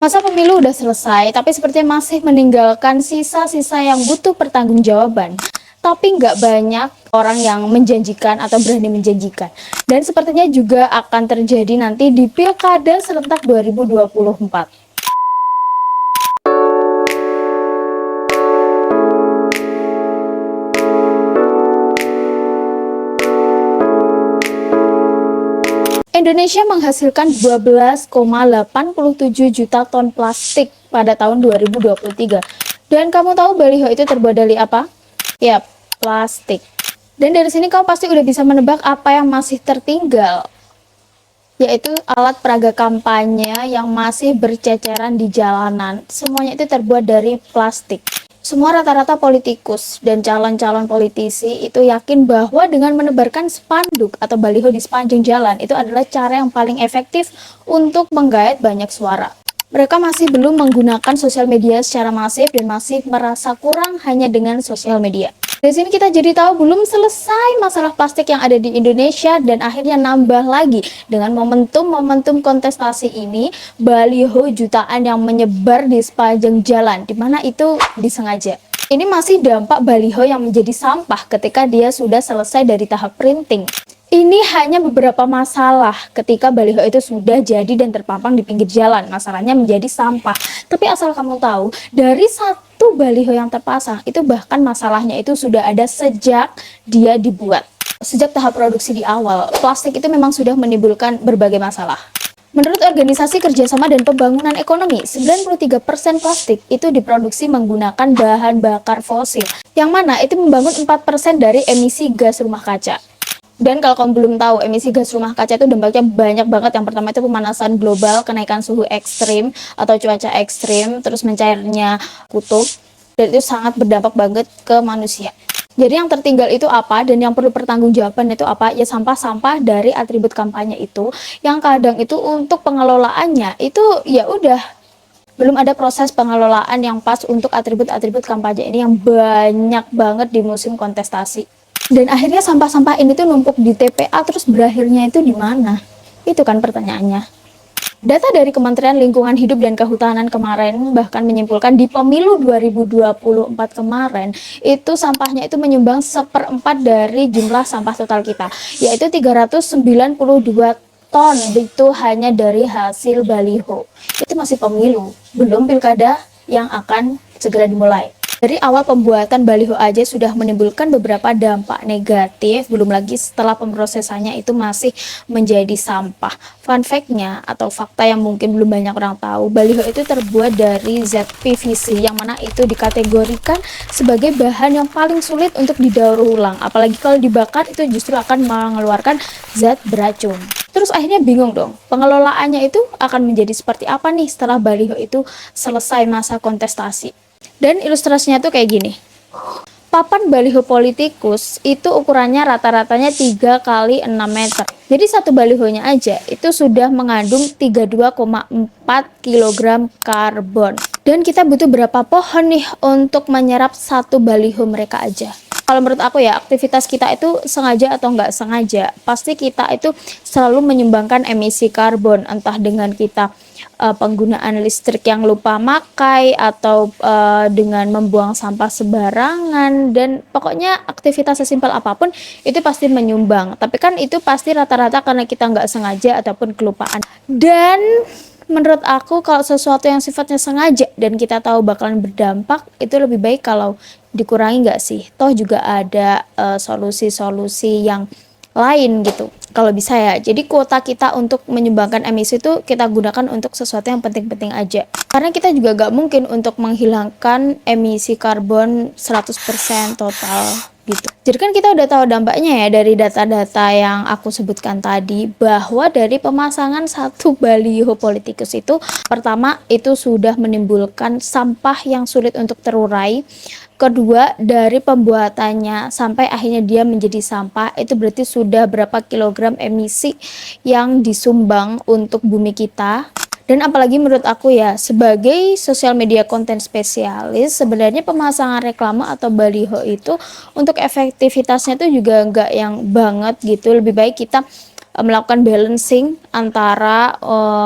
Masa pemilu udah selesai, tapi sepertinya masih meninggalkan sisa-sisa yang butuh pertanggungjawaban. Tapi nggak banyak orang yang menjanjikan atau berani menjanjikan. Dan sepertinya juga akan terjadi nanti di Pilkada serentak 2024. Indonesia menghasilkan 12,87 juta ton plastik pada tahun 2023. Dan kamu tahu baliho itu terbuat dari apa? Ya, plastik. Dan dari sini kamu pasti udah bisa menebak apa yang masih tertinggal, yaitu alat peraga kampanye yang masih berceceran di jalanan. Semuanya itu terbuat dari plastik. Semua rata-rata politikus dan calon-calon politisi itu yakin bahwa dengan menebarkan spanduk atau baliho di sepanjang jalan itu adalah cara yang paling efektif untuk menggait banyak suara. Mereka masih belum menggunakan sosial media secara masif dan masih merasa kurang hanya dengan sosial media. Dari sini kita jadi tahu belum selesai masalah plastik yang ada di Indonesia dan akhirnya nambah lagi dengan momentum kontestasi ini, baliho jutaan yang menyebar di sepanjang jalan, dimana itu disengaja. Ini masih dampak baliho yang menjadi sampah ketika dia sudah selesai dari tahap printing. Ini hanya beberapa masalah ketika baliho itu sudah jadi dan terpampang di pinggir jalan. Masalahnya menjadi sampah. Tapi asal kamu tahu, dari satu baliho yang terpasang, itu bahkan masalahnya itu sudah ada sejak dia dibuat. Sejak tahap produksi di awal, plastik itu memang sudah menimbulkan berbagai masalah. Menurut Organisasi Kerjasama dan Pembangunan Ekonomi, 93% plastik itu diproduksi menggunakan bahan bakar fosil, yang mana itu membangun 4% dari emisi gas rumah kaca. Dan kalau kamu belum tahu, emisi gas rumah kaca itu dampaknya banyak banget. Yang pertama itu pemanasan global, kenaikan suhu ekstrim atau cuaca ekstrim, terus mencairnya kutub, dan itu sangat berdampak banget ke manusia. Jadi yang tertinggal itu apa dan yang perlu pertanggungjawaban itu apa? Ya sampah-sampah dari atribut kampanye itu, yang kadang itu untuk pengelolaannya itu ya udah belum ada proses pengelolaan yang pas untuk atribut-atribut kampanye ini yang banyak banget di musim kontestasi. Dan akhirnya sampah-sampah ini tuh numpuk di TPA, terus berakhirnya itu di mana? Itu kan pertanyaannya. Data dari Kementerian Lingkungan Hidup dan Kehutanan kemarin bahkan menyimpulkan di pemilu 2024 kemarin itu sampahnya itu menyumbang 1/4 dari jumlah sampah total kita, yaitu 392 ton itu hanya dari hasil baliho. Itu masih pemilu, belum pilkada yang akan segera dimulai. Dari awal pembuatan baliho aja sudah menimbulkan beberapa dampak negatif, belum lagi setelah pemrosesannya itu masih menjadi sampah. Fun fact-nya atau fakta yang mungkin belum banyak orang tahu, baliho itu terbuat dari zat PVC yang mana itu dikategorikan sebagai bahan yang paling sulit untuk didaur ulang. Apalagi kalau dibakar itu justru akan mengeluarkan zat beracun. Terus akhirnya bingung dong, pengelolaannya itu akan menjadi seperti apa nih setelah baliho itu selesai masa kontestasi. Dan ilustrasinya tuh kayak gini. Papan baliho politikus itu ukurannya rata-ratanya 3 kali 6 meter. Jadi satu balihonya aja itu sudah mengandung 32,4 kg karbon. Dan kita butuh berapa pohon nih untuk menyerap satu baliho mereka aja? Kalau menurut aku ya, aktivitas kita itu sengaja atau nggak sengaja, pasti kita itu selalu menyumbangkan emisi karbon, entah dengan kita penggunaan listrik yang lupa makai atau dengan membuang sampah sembarangan, dan pokoknya aktivitas sesimpel apapun itu pasti menyumbang. Tapi kan itu pasti rata-rata karena kita nggak sengaja ataupun kelupaan. Dan menurut aku kalau sesuatu yang sifatnya sengaja dan kita tahu bakalan berdampak, itu lebih baik kalau dikurangi nggak sih? Toh juga ada solusi-solusi yang lain gitu kalau bisa ya. Jadi kuota kita untuk menyumbangkan emisi itu kita gunakan untuk sesuatu yang penting-penting aja, karena kita juga gak mungkin untuk menghilangkan emisi karbon 100% total gitu. Jadi kan kita udah tahu dampaknya ya dari data-data yang aku sebutkan tadi, bahwa dari pemasangan satu baliho politikus itu, pertama itu sudah menimbulkan sampah yang sulit untuk terurai. Kedua, dari pembuatannya sampai akhirnya dia menjadi sampah, itu berarti sudah berapa kilogram emisi yang disumbang untuk bumi kita. Dan apalagi menurut aku ya, sebagai sosial media konten spesialis, sebenarnya pemasangan reklame atau baliho itu untuk efektivitasnya itu juga nggak yang banget gitu. Lebih baik kita melakukan balancing antara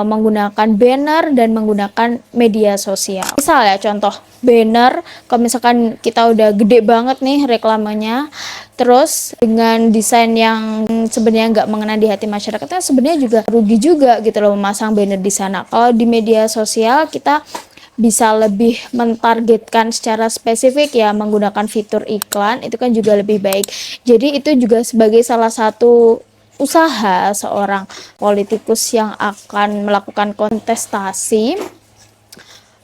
menggunakan banner dan menggunakan media sosial. Misal ya contoh banner, kalau misalkan kita udah gede banget nih reklamanya, terus dengan desain yang sebenarnya nggak mengena di hati masyarakat, kan sebenarnya juga rugi juga gitu loh memasang banner di sana. Kalau di media sosial kita bisa lebih mentargetkan secara spesifik ya, menggunakan fitur iklan itu kan juga lebih baik. Jadi itu juga sebagai salah satu usaha seorang politikus yang akan melakukan kontestasi,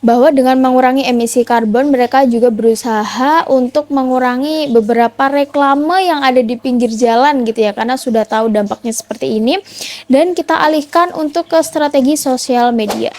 bahwa dengan mengurangi emisi karbon mereka juga berusaha untuk mengurangi beberapa reklame yang ada di pinggir jalan gitu ya, karena sudah tahu dampaknya seperti ini, dan kita alihkan untuk ke strategi sosial media.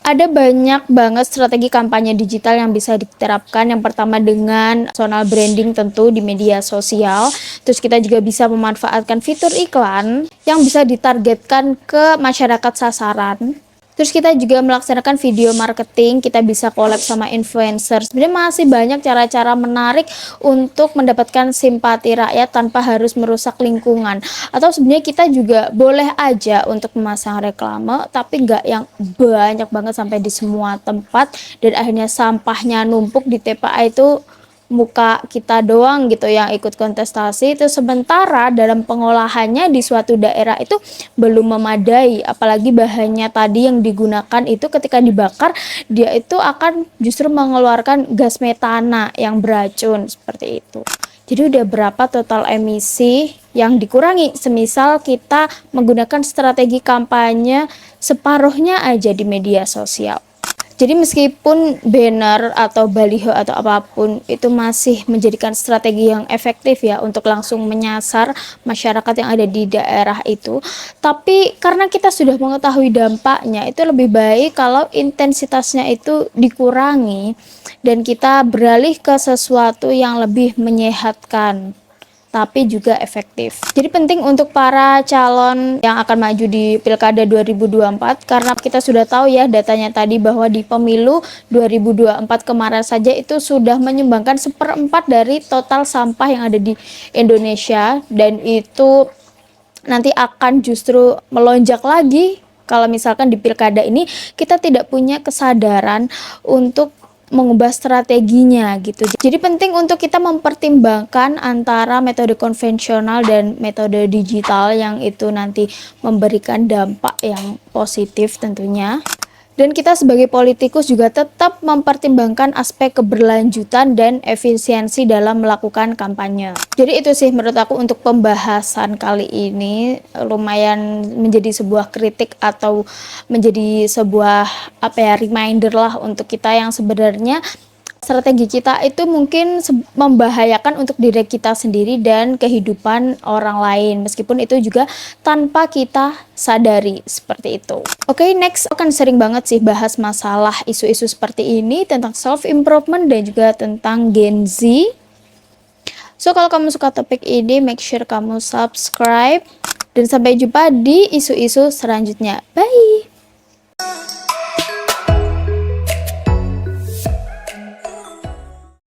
Ada banyak banget strategi kampanye digital yang bisa diterapkan. Yang pertama dengan personal branding tentu di media sosial. Terus kita juga bisa memanfaatkan fitur iklan yang bisa ditargetkan ke masyarakat sasaran. Terus kita juga melaksanakan video marketing, kita bisa collab sama influencer. Sebenarnya masih banyak cara-cara menarik untuk mendapatkan simpati rakyat tanpa harus merusak lingkungan. Atau sebenarnya kita juga boleh aja untuk memasang reklame, tapi nggak yang banyak banget sampai di semua tempat, dan akhirnya sampahnya numpuk di TPA itu muka kita doang gitu yang ikut kontestasi. Itu sementara dalam pengolahannya di suatu daerah itu belum memadai, apalagi bahannya tadi yang digunakan itu ketika dibakar dia itu akan justru mengeluarkan gas metana yang beracun seperti itu. Jadi udah berapa total emisi yang dikurangi semisal kita menggunakan strategi kampanye separuhnya aja di media sosial. Jadi meskipun banner atau baliho atau apapun itu masih menjadikan strategi yang efektif ya untuk langsung menyasar masyarakat yang ada di daerah itu, tapi karena kita sudah mengetahui dampaknya, itu lebih baik kalau intensitasnya itu dikurangi dan kita beralih ke sesuatu yang lebih menyehatkan tapi juga efektif. Jadi penting untuk para calon yang akan maju di Pilkada 2024, karena kita sudah tahu ya datanya tadi bahwa di pemilu 2024 kemarin saja itu sudah menyumbangkan 1/4 dari total sampah yang ada di Indonesia, dan itu nanti akan justru melonjak lagi kalau misalkan di Pilkada ini kita tidak punya kesadaran untuk mengubah strateginya gitu. Jadi penting untuk kita mempertimbangkan antara metode konvensional dan metode digital yang itu nanti memberikan dampak yang positif tentunya. Dan kita sebagai politikus juga tetap mempertimbangkan aspek keberlanjutan dan efisiensi dalam melakukan kampanye. Jadi itu sih menurut aku untuk pembahasan kali ini, lumayan menjadi sebuah kritik atau menjadi sebuah reminder lah untuk kita yang sebenarnya strategi kita itu mungkin membahayakan untuk diri kita sendiri dan kehidupan orang lain, meskipun itu juga tanpa kita sadari seperti itu. Oke, next akan sering banget sih bahas masalah isu-isu seperti ini tentang self improvement dan juga tentang Gen Z. So kalau kamu suka topik ini, make sure kamu subscribe dan sampai jumpa di isu-isu selanjutnya. Bye.